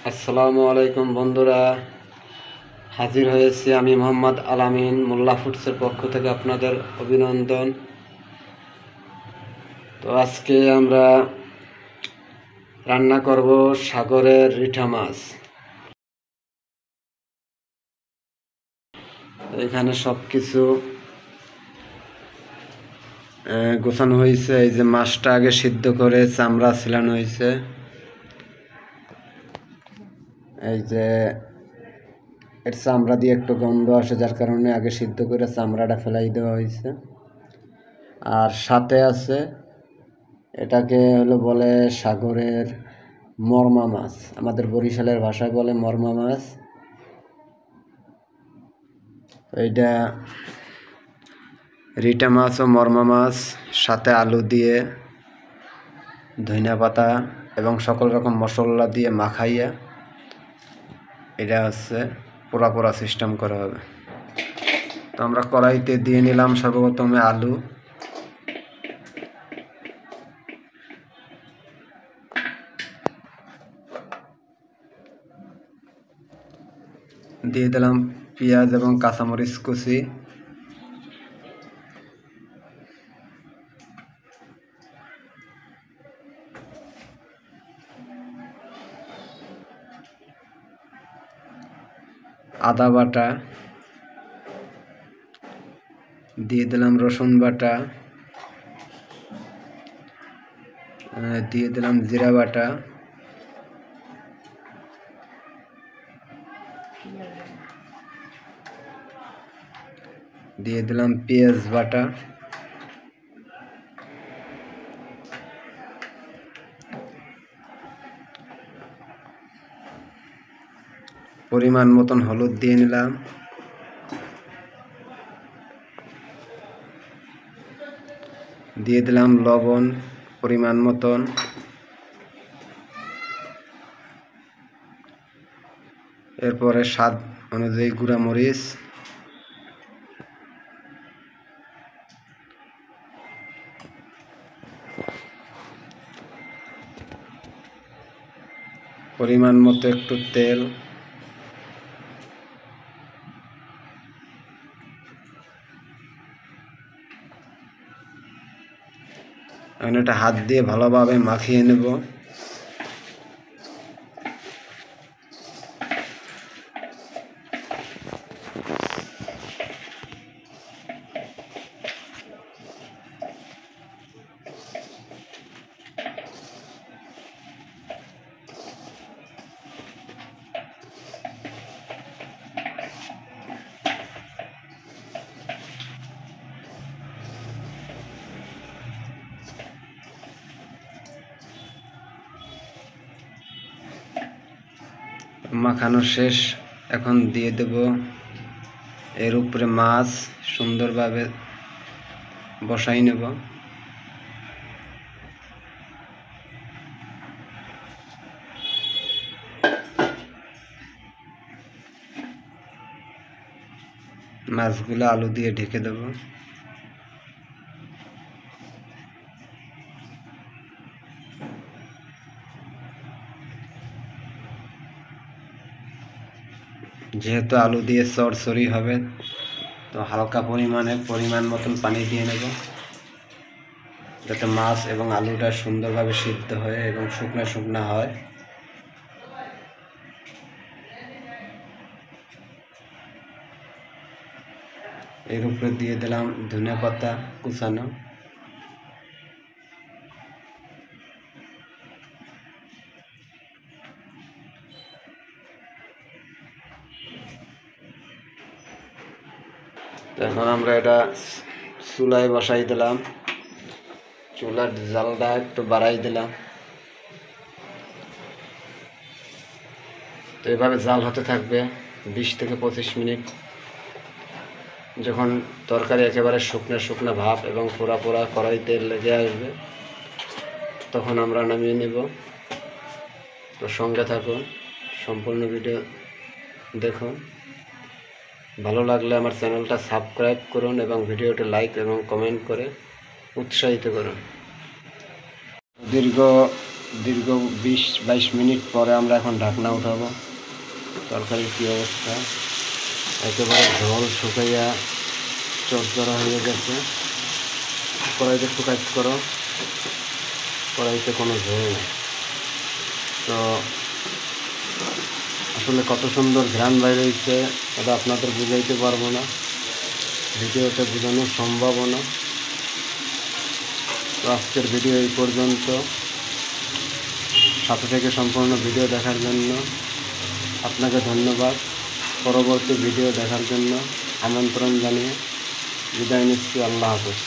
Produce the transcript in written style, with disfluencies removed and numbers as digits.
আসসালামু আলাইকুম বন্ধুরা, হাজির হয়েছি আমি মোহাম্মদ আলামিন মোল্লা ফুডসের পক্ষ থেকে আপনাদের অভিনন্দন। তো আজকে আমরা রান্না করব সাগরের রিঠা মাছ। এখানে সব কিছু গোছানো হয়েছে। এই যে মাছটা আগে সিদ্ধ করে চামড়া ছিলানো হয়েছে। এই যে এর চামড়া দিয়ে একটু গন্ধ আসে, যার কারণে আগে সিদ্ধ করে চামড়াটা ফেলাই দেওয়া হয়েছে। আর সাথে আছে এটাকে বলে সাগরের মরমা মাছ, আমাদের বরিশালের ভাষায় বলে মরমা মাছ। এইটা রিটা মাছ ও মরমা মাছ, সাথে আলু দিয়ে ধনিয়া পাতা এবং সকল রকম মশলা দিয়ে মাখাইয়া এটা হচ্ছে পোড়া পোড়া সিস্টেম করা হবে। তো আমরা কড়াইতে দিয়ে নিলাম সর্বপ্রথমে আলু, দিয়ে দিলাম পেঁয়াজ এবং কাঁচামরিচ কুচি, আদা বাটা, দিয়ে দিলাম রসুন বাটা, দিয়ে দিলাম জিরা বাটা, দিয়ে দিলাম পেঁয়াজ বাটা, পরিমাণ মতন হলুদ দিয়ে নিলাম, দিয়ে দিলাম লবণ পরিমাণ মতন, এরপরে স্বাদ অনুযায়ী গুঁড়া মরিচ, পরিমাণ মতো একটু তেল, এখন এটা হাত দিয়ে ভালোভাবে মাখিয়ে নেব। মাখানো শেষ, এখন দিয়ে দেব এর উপরে মাছ, সুন্দরভাবে বসাই নেব। মাছগুলো আলু দিয়ে ঢেকে দেব। যেহেতু আলু দিয়ে চড়চড়ি হবে, তো হালকা পরিমাণ মতন পানি দিয়ে নেব, যাতে মাছ এবং আলুটা সুন্দরভাবে সিদ্ধ হয় এবং শুকনা শুকনা হয়। এর উপরে দিয়ে দিলাম ধনিয়া পাতা কুচানো, এখন আমরা এটা চুলায় বসাই দিলাম, চুলার জালটা একটু বাড়াই দিলাম। তো এভাবে জাল হতে থাকবে 20 থেকে 25 মিনিট। যখন তরকারি একেবারে শুকনো শুকনো ভাব এবং পোড়া পোড়া কড়াইতে লেগে আসবে, তখন আমরা নামিয়ে নেব। তো সঙ্গে থাকুন, সম্পূর্ণ ভিডিও দেখুন। ভালো লাগলে আমার চ্যানেলটা সাবস্ক্রাইব করুন এবং ভিডিওটা লাইক এবং কমেন্ট করে উৎসাহিত করুন। দীর্ঘ দীর্ঘ 20-22 মিনিট পরে আমরা এখন ঢাকনা উঠাবো। তরকারির কী অবস্থা, একেবারে ঝোল শুকাইয়া চরচরা হয়ে গেছে। কড়াইতে একটু কাজ করো, কড়াইতে কোনো ঝোল নেই। তো আসলে কত সুন্দর ঘ্রাণ বাইরে হয়েছে এটা আপনাদের বুঝাইতে পারবো না, ভিডিওতে বোঝানো সম্ভবও না। তো আজকের ভিডিও এই পর্যন্ত। সাথে থেকে সম্পূর্ণ ভিডিও দেখার জন্য আপনাকে ধন্যবাদ। পরবর্তী ভিডিও দেখার জন্য আমন্ত্রণ জানিয়ে বিদায় নিচ্ছি। আল্লাহ হাফেজ।